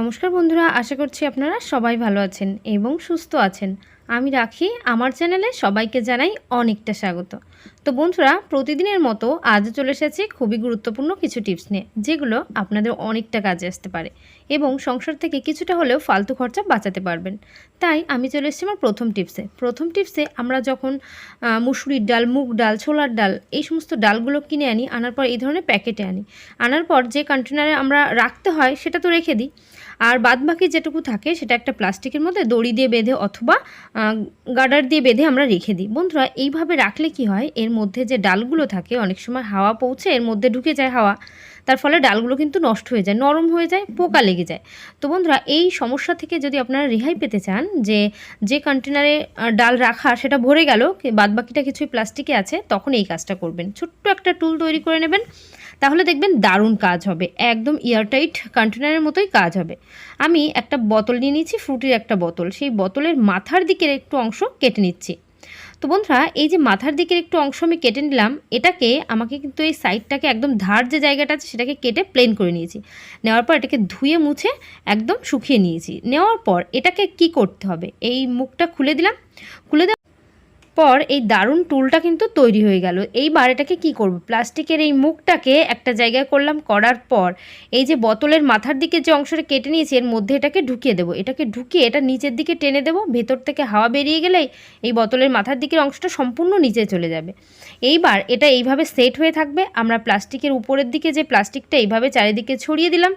নমস্কার বন্ধুরা, আশা করছি আপনারা সবাই ভালো আছেন এবং সুস্থ আছেন। আমি রাখি, আমার চ্যানেলে সবাইকে জানাই অনেকটা স্বাগত। তো বন্ধুরা, প্রতিদিনের মতো আজও চলে এসেছি খুবই গুরুত্বপূর্ণ কিছু টিপস নিয়ে, যেগুলো আপনাদের অনেকটা কাজে আসতে পারে এবং সংসার থেকে কিছুটা হলেও ফালতু খরচা বাঁচাতে পারবেন। তাই আমি চলে এসেছি আমার প্রথম টিপসে আমরা যখন মুসুরির ডাল, মুগ ডাল, ছোলার ডাল এই সমস্ত ডালগুলো কিনে আনার পর এই ধরনের প্যাকেটে আনার পর যে কন্টেনারে আমরা রাখতে হয় সেটা তো রেখে দিই, আর বাদবাকি যেটুকু থাকে সেটা একটা প্লাস্টিকের মধ্যে দড়ি দিয়ে বেঁধে অথবা গার্ডার দিয়ে বেঁধে আমরা রেখে দিই। বন্ধুরা, এইভাবে রাখলে কি হয়, এর মধ্যে যে ডালগুলো থাকে অনেক সময় হাওয়া পৌঁছে এর মধ্যে ঢুকে যায় হাওয়া, তার ফলে ডালগুলো কিন্তু নষ্ট হয়ে যায়, নরম হয়ে যায়, পোকা লেগে যায়। তো বন্ধুরা, এই সমস্যা থেকে যদি আপনারা রেহাই পেতে চান, যে কন্টেনারে ডাল রাখা সেটা ভরে গেল, বাদবাকিটা কিছুই প্লাস্টিকে আছে, তখন এই কাজটা করবেন। ছোট্ট একটা টুল তৈরি করে নেবেন, তাহলে দেখবেন দারুণ কাজ হবে, একদম এয়ারটাইট কন্টেনারের মতোই কাজ হবে। আমি একটা বোতল নিয়ে নিয়েছি, ফ্রুটির একটা বোতল, সেই বোতলের মাথার দিকের একটু অংশ কেটে নিচ্ছি। তো বন্ধুরা, এই যে মাথার দিকের একটু অংশ আমি কেটে নিলাম, আমাকে কিন্তু এই সাইডটাকে একদম ধার যে জায়গাটা আছে সেটাকে কেটে প্লেন করে নিয়েছি। নেওয়ার পর এটাকে ধুয়ে মুছে একদম শুকিয়ে নিয়েছি। নেওয়ার পর এটাকে কি করতে হবে, এই মুখটা খুলে দিলাম। খুলে পর এই দারুণ টুলটা কিন্তু তৈরি হয়ে গেল। এইবার এটাকে কি করব, প্লাস্টিকের এই মুখটাকে একটা জায়গায় করলাম, করার পর এই যে বোতলের মাথার দিকে যে অংশটা কেটে নিয়েছি এর মধ্যে এটাকে ঢুকিয়ে দেবো। এটাকে ঢুকিয়ে এটা নিচের দিকে টেনে দেবো, ভেতর থেকে হাওয়া বেরিয়ে গেলেই এই বোতলের মাথার দিকের অংশটা সম্পূর্ণ নিচে চলে যাবে। এইবার এটা এইভাবে সেট হয়ে থাকবে। আমরা প্লাস্টিকের উপরের দিকে যে প্লাস্টিকটা এইভাবে চারিদিকে ছড়িয়ে দিলাম,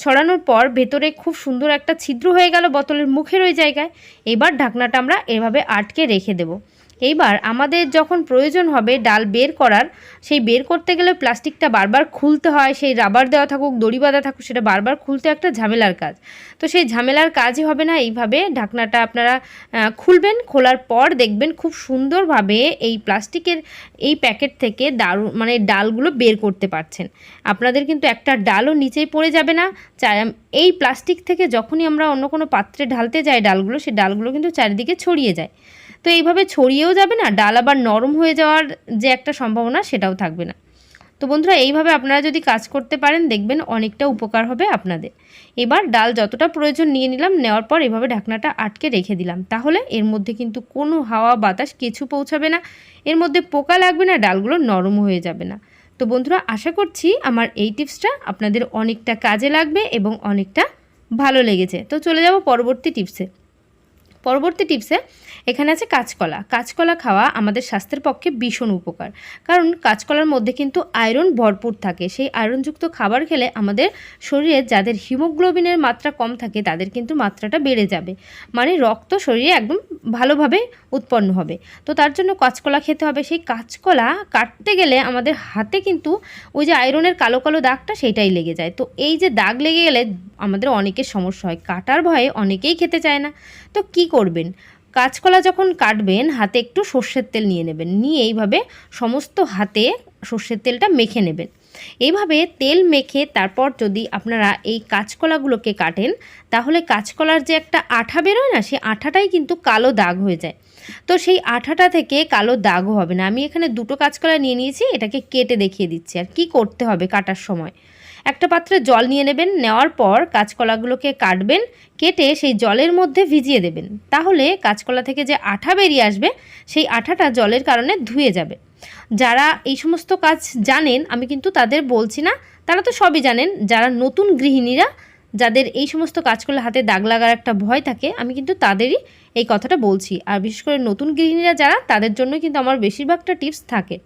ছড়ানোর পর ভেতরে খুব সুন্দর একটা ছিদ্র হয়ে গেল বোতলের মুখের ওই জায়গায়। এবার ঢাকনাটা আমরা এভাবে আটকে রেখে দেবো। এইবার আমাদের যখন প্রয়োজন হবে ডাল বের করার, সেই বের করতে গেলে প্লাস্টিকটা বারবার খুলতে হয়, সেই রাবার দেওয়া থাকুক, দড়ি বাঁধা থাকুক, সেটা বারবার খুলতে একটা ঝামেলার কাজ। তো সেই ঝামেলার কাজই হবে না। এইভাবে ঢাকনাটা আপনারা খুলবেন, খোলার পর দেখবেন খুব সুন্দরভাবে এই প্লাস্টিকের এই প্যাকেট থেকে ডালগুলো বের করতে পারছেন। আপনাদের কিন্তু একটা ডালও নিচেই পড়ে যাবে না। এই প্লাস্টিক থেকে যখনই আমরা অন্য কোনো পাত্রে ঢালতে যাই ডালগুলো, সেই ডালগুলো কিন্তু চারিদিকে ছড়িয়ে যায়। তো এইভাবে ছড়িয়েও যাবে না, ডাল আবার নরম হয়ে যাওয়ার যে একটা সম্ভাবনা সেটাও থাকবে না। তো বন্ধুরা, এইভাবে আপনারা যদি কাজ করতে পারেন দেখবেন অনেকটা উপকার হবে আপনাদের। এবার ডাল যতটা প্রয়োজন নিয়ে নিলাম, নেওয়ার পর এভাবে ঢাকনাটা আটকে রেখে দিলাম। তাহলে এর মধ্যে কিন্তু কোনো হাওয়া বাতাস কিছু পৌঁছাবে না, এর মধ্যে পোকা লাগবে না, ডালগুলো নরম হয়ে যাবে না। তো বন্ধুরা, আশা করছি আমার এই টিপসটা আপনাদের অনেকটা কাজে লাগবে এবং অনেকটা ভালো লেগেছে। তো চলে যাব পরবর্তী টিপসে। এখানে আছে কাঁচকলা। কাঁচকলা খাওয়া আমাদের স্বাস্থ্যের পক্ষে ভীষণ উপকার, কারণ কাঁচকলার মধ্যে কিন্তু আয়রন ভরপুর থাকে। সেই আয়রনযুক্ত খাবার খেলে আমাদের শরীরে যাদের হিমোগ্লোবিনের মাত্রা কম থাকে তাদের কিন্তু মাত্রাটা বেড়ে যাবে, মানে রক্ত শরীরে একদম ভালোভাবে উৎপন্ন হবে। তো তার জন্য কাঁচকলা খেতে হবে। সেই কাঁচকলা কাটতে গেলে আমাদের হাতে কিন্তু ওই যে আয়রনের কালো কালো দাগটা সেইটাই লেগে যায়। তো এই যে দাগ লেগে গেলে আমাদের অনেকের সমস্যা হয়, কাটার ভয়ে অনেকেই খেতে চায় না। তো কি করবেন, কাঁচকলা যখন কাটবেন হাতে একটু সর্ষের তেল নিয়ে নেবেন, নিয়ে এইভাবে সমস্ত হাতে সর্ষের তেলটা মেখে নেবেন। এইভাবে তেল মেখে তারপর যদি আপনারা এই কাঁচকলাগুলোকে কাটেন, তাহলে কাঁচকলার যে একটা আঠা বেরোয় না, সেই আঠাটাই কিন্তু কালো দাগ হয়ে যায়। তো সেই আঠাটা থেকে কালো দাগও হবে না। আমি এখানে দুটো কাঁচকলা নিয়ে নিয়েছি, এটাকে কেটে দেখিয়ে দিচ্ছি আর কি করতে হবে কাটার সময়। একটা পাত্রে জল নিয়ে নেবেন, নেওয়ার পর কাঁচকলাগুলোকে কাটবেন, কেটে সেই জলের মধ্যে ভিজিয়ে দেবেন। তাহলে কাঁচকলা থেকে যে আঠা বেরিয়ে আসবে সেই আঠাটা জলের কারণে ধুয়ে যাবে। যারা এই সমস্ত কাজ জানেন, আমি কিন্তু তাদের বলছি না, তারা তো সবই জানেন। যারা নতুন গৃহিণীরা, যাদের এই সমস্ত কাজ করলে হাতে দাগ লাগার একটা ভয় থাকে, আমি কিন্তু তাদেরই এই কথাটা বলছি। আর বিশেষ করে নতুন গৃহিণীরা যারা, তাদের জন্য কিন্তু আমার বেশিরভাগটা টিপস থাকে।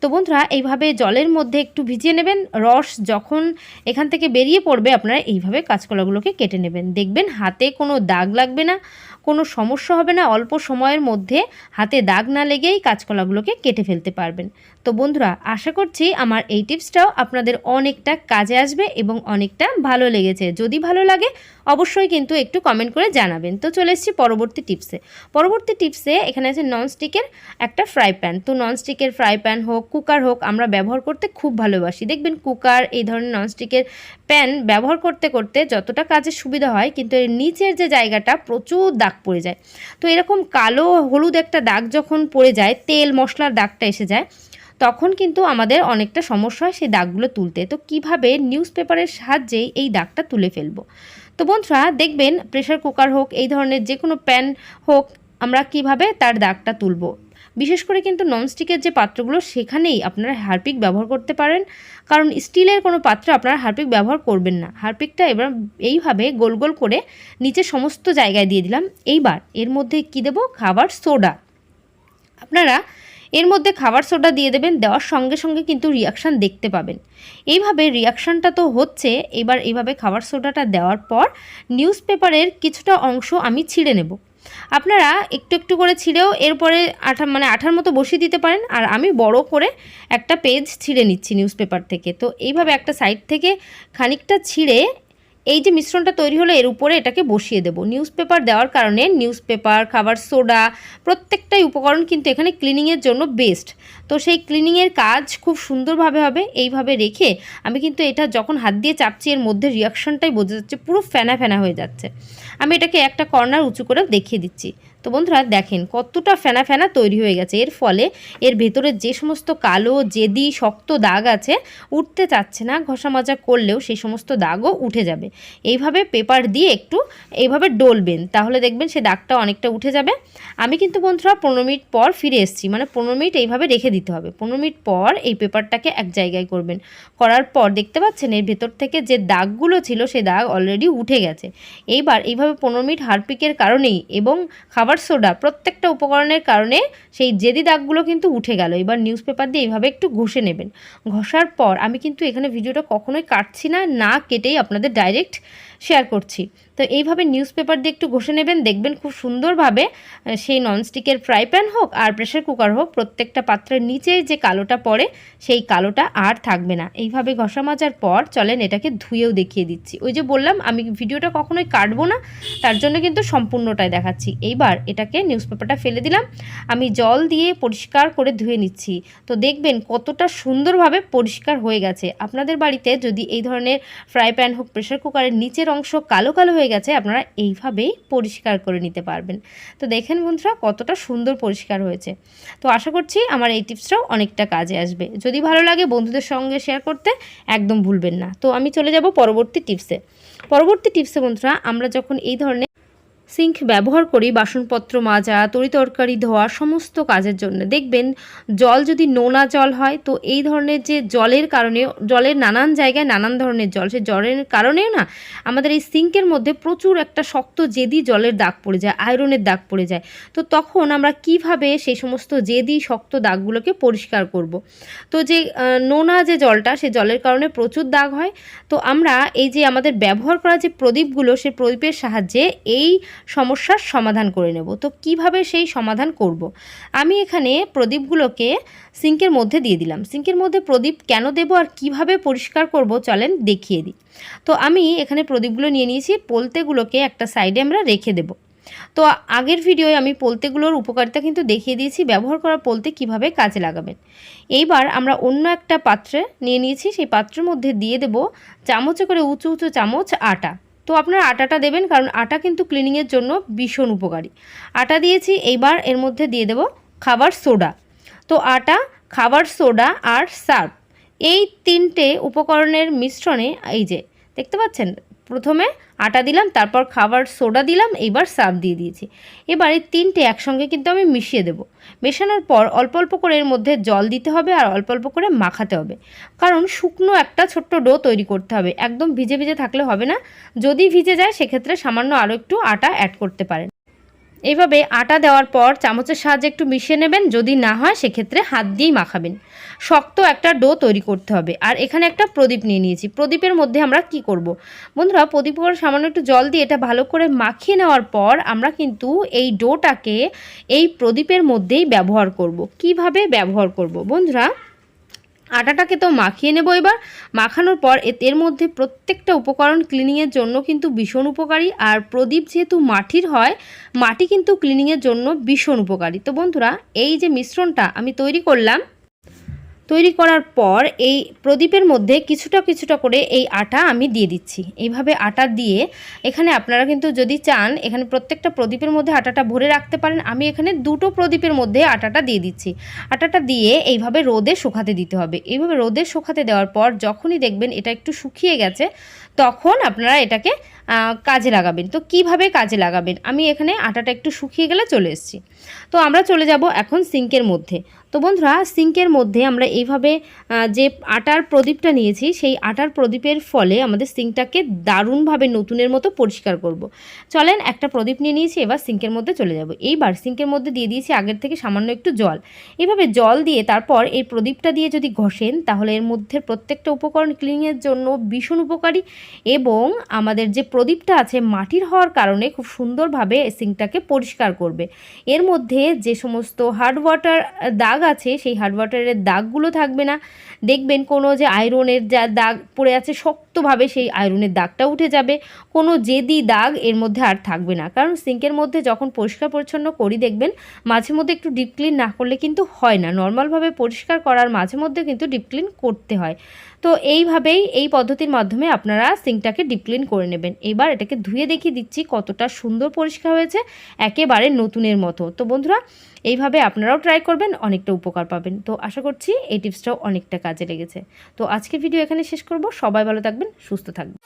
তো বন্ধুরা, এইভাবে জলের মধ্যে একটু ভিজিয়ে নেবেন। রস যখন এখান থেকে বেরিয়ে পড়বে আপনারা এইভাবে কাঁচকলাগুলোকে কেটে নেবেন। দেখবেন হাতে কোনো দাগ লাগবে না, কোনো সমস্যা হবে না। অল্প সময়ের মধ্যে হাতে দাগ না লেগেই কাঁচকলাগুলোকে কেটে ফেলতে পারবেন। তো বন্ধুরা, আশা করছি আমার এই টিপসটাও আপনাদের অনেকটা কাজে আসবে এবং অনেকটা ভালো লেগেছে। যদি ভালো লাগে অবশ্যই কিন্তু একটু কমেন্ট করে জানাবেন। তো চলে এসেছি পরবর্তী টিপসে। এখানে আছে ননস্টিকের একটা ফ্রাই প্যান। তো ননস্টিকের ফ্রাই প্যান হোক, কুকার হোক, আমরা ব্যবহার করতে খুব ভালোবাসি। দেখবেন কুকার, এই ধরনের ননস্টিকের প্যান ব্যবহার করতে করতে যতটা কাজের সুবিধা হয়, কিন্তু এর নিচের যে জায়গাটা প্রচুর দাগ পড়ে যায়। তো এরকম কালো হলুদ একটা দাগ যখন পড়ে যায়, তেল মশলার দাগটা এসে যায়, তখন কিন্তু আমাদের অনেকটা সমস্যা হয় সেই দাগগুলো তুলতে। তো কিভাবে নিউজ পেপারের সাহায্যেই এই দাগটা তুলে ফেলবো। তো বন্ধুরা দেখবেন প্রেশার কুকার হোক, এই ধরনের যে কোনো প্যান হোক, আমরা কিভাবে তার দাগটা তুলব। বিশেষ করে কিন্তু ননস্টিকের যে পাত্রগুলো সেখানেই আপনারা হারপিক ব্যবহার করতে পারেন, কারণ স্টিলের কোনো পাত্রে আপনারা হারপিক ব্যবহার করবেন না। হারপিকটা এবার এইভাবে গোল গোল করে নিচে সমস্ত জায়গায় দিয়ে দিলাম। এইবার এর মধ্যে কি দেব, খাবার সোডা। আপনারা এর মধ্যে খাবার সোডা দিয়ে দেবেন, দেওয়ার সঙ্গে সঙ্গে কিন্তু রিয়াকশান দেখতে পাবেন। এইভাবে রিয়াকশানটা তো হচ্ছে। এবার এইভাবে খাবার সোডাটা দেওয়ার পর নিউজ পেপারের কিছুটা অংশ আমি ছিঁড়ে নেব। আপনারা একটু একটু করে ছিঁড়েও এরপরে আঠার মতো বসিয়ে দিতে পারেন। আর আমি বড় করে একটা পেজ ছিঁড়ে নিচ্ছি নিউজ পেপার থেকে। তো এইভাবে একটা সাইড থেকে খানিকটা ছিঁড়ে এই যে মিশ্রণটা তৈরি হলো এর উপরে এটাকে বসিয়ে দেব। নিউজ পেপার দেওয়ার কারণে নিউজ পেপার, খাবার সোডা প্রত্যেকটাই উপকরণ কিন্তু এখানে ক্লিনিংয়ের জন্য বেস্ট। তো সেই ক্লিনিংয়ের কাজ খুব সুন্দরভাবে হবে। এইভাবে রেখে আমি কিন্তু এটা যখন হাত দিয়ে চাপছি এর মধ্যে রিয়াকশনটাই বোঝা যাচ্ছে, পুরো ফেনা ফেনা হয়ে যাচ্ছে। আমি এটাকে একটা কর্নার উঁচু করে দেখিয়ে দিচ্ছি। তো বন্ধুরা দেখেন কতটা ফেনা ফেনা তৈরি হয়ে গেছে। এর ফলে এর ভেতরে যে সমস্ত কালো জেদি শক্ত দাগ আছে উঠতে চাচ্ছে না, ঘষা মাজা করলেও সেই সমস্ত দাগও উঠে যাবে। এইভাবে পেপার দিয়ে একটু এইভাবে ডলবেন, তাহলে দেখবেন সে দাগটা অনেকটা উঠে যাবে। আমি কিন্তু বন্ধুরা 15 মিনিট পর ফিরে এসেছি, 15 মিনিট এইভাবে রেখে দিতে হবে। 15 মিনিট পর এই পেপারটাকে এক জায়গায় করবেন। করার পর দেখতে পাচ্ছেন এর ভেতর থেকে যে দাগগুলো ছিল সেই দাগ অলরেডি উঠে গেছে। এইবার এইভাবে 15 মিনিট হারপিকের কারণেই এবং খাবার সোডা প্রত্যেকটা উপকরণের কারণে সেই জেদি দাগগুলো কিন্তু উঠে গেল। এবার নিউজ পেপার দিয়ে এইভাবে একটু ঘষে নেবেন। ঘষার পর আমি কিন্তু এখানে ভিডিওটা কখনোই কাটছি না, না কেটেই আপনাদের ডাইরেক্ট শেয়ার করছি। তো এইভাবে নিউজ পেপার দিয়ে একটু ঘষে নেবেন, দেখবেন খুব সুন্দরভাবে সেই ননস্টিকের ফ্রাই প্যান হোক আর প্রেশার কুকার হোক প্রত্যেকটা পাত্রের নিচে যে কালোটা পড়ে সেই কালোটা আর থাকবে না। এইভাবে ঘষা মাজার পর চলেন এটাকে ধুয়েও দেখিয়ে দিচ্ছি। ওই যে বললাম আমি ভিডিওটা কখনোই কাটবো না, তার জন্য কিন্তু সম্পূর্ণটাই দেখাচ্ছি। এইবার এটাকে নিউজ পেপারটা ফেলে দিলাম, আমি জল দিয়ে পরিষ্কার করে ধুয়ে নিচ্ছি। তো দেখবেন কতটা সুন্দরভাবে পরিষ্কার হয়ে গেছে। আপনাদের বাড়িতে যদি এই ধরনের ফ্রাই প্যান হোক, প্রেশার কুকারের নিচের অংশ কালো কালো হয়ে গেছে, আপনারা এইভাবেই পরিষ্কার করে নিতে পারবেন। তো দেখেন বন্ধুরা কতটা সুন্দর পরিষ্কার হয়েছে। তো আশা করছি আমার এই টিপসটাও অনেকটা কাজে আসবে। যদি ভালো লাগে বন্ধুদের সঙ্গে শেয়ার করতে একদম ভুলবেন না। তো আমি চলে যাব পরবর্তী টিপসে বন্ধুরা, আমরা যখন এই ধরনের সিঙ্ক ব্যবহার করি বাসনপত্র মাজা, তরিতরকারি ধোয়া সমস্ত কাজের জন্য, দেখবেন জল যদি নোনা জল হয় তো এই ধরনের যে জলের কারণে, জলের নানান জায়গায় নানান ধরনের জল, সেই জলের কারণেও না আমাদের এই সিঙ্কের মধ্যে প্রচুর একটা শক্ত জেদি জলের দাগ পড়ে যায়, আয়রনের দাগ পড়ে যায়। তো তখন আমরা কিভাবে সেই সমস্ত জেদি শক্ত দাগগুলোকে পরিষ্কার করব। তো যে নোনা যে জলটা, সে জলের কারণে প্রচুর দাগ হয়। তো আমরা এই যে আমাদের ব্যবহার করা যে প্রদীপগুলো, সেই প্রদীপের সাহায্যে এই সমস্যার সমাধান করে নেব। তো কিভাবে সেই সমাধান করব, আমি এখানে প্রদীপগুলোকে সিঙ্কের মধ্যে দিয়ে দিলাম। সিঙ্কের মধ্যে প্রদীপ কেন দেব আর কিভাবে পরিষ্কার করব চলেন দেখিয়ে দিই। তো আমি এখানে প্রদীপগুলো নিয়ে নিয়েছি, পোলতেগুলোকে একটা সাইডে আমরা রেখে দেব। তো আগের ভিডিওয় আমি পোলতেগুলোর উপকারিতা কিন্তু দেখিয়ে দিয়েছি, ব্যবহার করা পোলতে কিভাবে কাজে লাগাবেন। এইবার আমরা অন্য একটা পাত্রে নিয়ে নিয়েছি, সেই পাত্রের মধ্যে দিয়ে দেব চামচে করে উঁচু উঁচু চামচ আটা। তো আপনারা আটাটা দেবেন, কারণ আটা কিন্তু ক্লিনিংয়ের জন্য ভীষণ উপকারী। আটা দিয়েছি, এইবার এর মধ্যে দিয়ে দেব খাবার সোডা। তো আটা, খাবার সোডা আর সার্ফ, এই তিনটে উপকরণের মিশ্রণে এই যে দেখতে পাচ্ছেন, প্রথমে আটা দিলাম, তারপর খাবার সোডা দিলাম, এইবার সার্ফ দিয়ে দিয়েছি। এবার এই তিনটে একসঙ্গে কিন্তু আমি মিশিয়ে দেব। মেশানোর পর অল্প অল্প করে এর মধ্যে জল দিতে হবে আর অল্প অল্প করে মাখাতে হবে, কারণ শুকনো একটা ছোট্ট ডো তৈরি করতে হবে। একদম ভিজে ভিজে থাকলে হবে না, যদি ভিজে যায় সেক্ষেত্রে সামান্য আরও একটু আটা অ্যাড করতে পারেন। এইভাবে আটা দেওয়ার পর চামচের সাহায্যে একটু মিশিয়ে নেবেন, যদি না হয় সেক্ষেত্রে হাত দিয়েই মাখাবেন। শক্ত একটা ডো তৈরি করতে হবে। আর এখানে একটা প্রদীপ নিয়ে নিয়েছি, প্রদীপের মধ্যে আমরা কি করব বন্ধুরা, প্রদীপ করে সামান্য একটু জল দিয়ে এটা ভালো করে মাখিয়ে নেওয়ার পর আমরা কিন্তু এই ডোটাকে এই প্রদীপের মধ্যেই ব্যবহার করব। কিভাবে ব্যবহার করব বন্ধুরা, আটাটাকে তো মাখিয়ে নেব। এবার মাখানোর পর এর মধ্যে প্রত্যেকটা উপকরণ ক্লিনিংয়ের জন্য কিন্তু ভীষণ উপকারী। আর প্রদীপ যেহেতু মাটির হয়, মাটি কিন্তু ক্লিনিংয়ের জন্য ভীষণ উপকারী। তো বন্ধুরা এই যে মিশ্রণটা আমি তৈরি করলাম, তৈরি করার পর এই প্রদীপের মধ্যে কিছুটা কিছুটা করে এই আটা আমি দিয়ে দিচ্ছি। এইভাবে আটা দিয়ে এখানে আপনারা কিন্তু যদি চান এখানে প্রত্যেকটা প্রদীপের মধ্যে আটাটা ভরে রাখতে পারেন। আমি এখানে দুটো প্রদীপের মধ্যে আটাটা দিয়ে দিচ্ছি। আটাটা দিয়ে এইভাবে রোদে শুকাতে দিতে হবে। এইভাবে রোদে শুকাতে দেওয়ার পর যখনই দেখবেন এটা একটু শুকিয়ে গেছে, তখন আপনারা এটাকে কাজে লাগাবেন। তো কিভাবে কাজে লাগাবেন, আমি এখানে আটাটা একটু শুকিয়ে গেলে চলে এসেছি। তো আমরা চলে যাব এখন সিঙ্কের মধ্যে। তো বন্ধুরা, সিঙ্কের মধ্যে আমরা এইভাবে যে আটার প্রদীপটা নিয়েছি, সেই আটার প্রদীপের ফলে আমাদের সিঙ্কটাকে দারুণভাবে নতুনের মতো পরিষ্কার করব। চলেন, একটা প্রদীপ নিয়ে নিয়েছি, এবার সিঙ্কের মধ্যে চলে যাব। এইবার সিঙ্কের মধ্যে দিয়ে দিয়েছি আগের থেকে সামান্য একটু জল। এভাবে জল দিয়ে তারপর এই প্রদীপটা দিয়ে যদি ঘষেন, তাহলে এর মধ্যে প্রত্যেকটা উপকরণ ক্লিনিংয়ের জন্য ভীষণ উপকারী, এবং আমাদের যে প্রদীপটা আছে মাটির হওয়ার কারণে খুব সুন্দরভাবে সিঙ্কটাকে পরিষ্কার করবে। এর মধ্যে যে সমস্ত হার্ড ওয়াটার দাগ আছে, সেই হার্ড ওয়াটারের দাগগুলো থাকবে না। দেখবেন কোনো যে আয়রনের যা দাগ পড়ে আছে শক্তভাবে, সেই আয়রনের দাগটা উঠে যাবে। কোনো জেদি দাগ এর মধ্যে আর থাকবে না। কারণ সিঙ্কের মধ্যে যখন পরিষ্কার পরিচ্ছন্ন করি, দেখবেন মাঝে মধ্যে একটু ডিপ ক্লিন না করলে কিন্তু হয় না। নর্মালভাবে পরিষ্কার করার মাঝে মধ্যে কিন্তু ডিপ ক্লিন করতে হয়। তো এইভাবেই, এই পদ্ধতির মাধ্যমে আপনারা সিঙ্কটাকে ডিপ ক্লিন করে নেবেন। এবার এটাকে ধুয়ে দেখিয়ে দিচ্ছি কতটা সুন্দর পরিষ্কার হয়েছে, একেবারে নতুনের মতো। তো বন্ধুরা, এইভাবে আপনারাও ট্রাই করবেন, অনেকটা উপকার পাবেন। তো আশা করছি এই টিপসটাও অনেকটা কাজে লেগেছে। তো আজকের ভিডিও এখানে শেষ করব। সবাই ভালো থাকবেন, সুস্থ থাকবেন।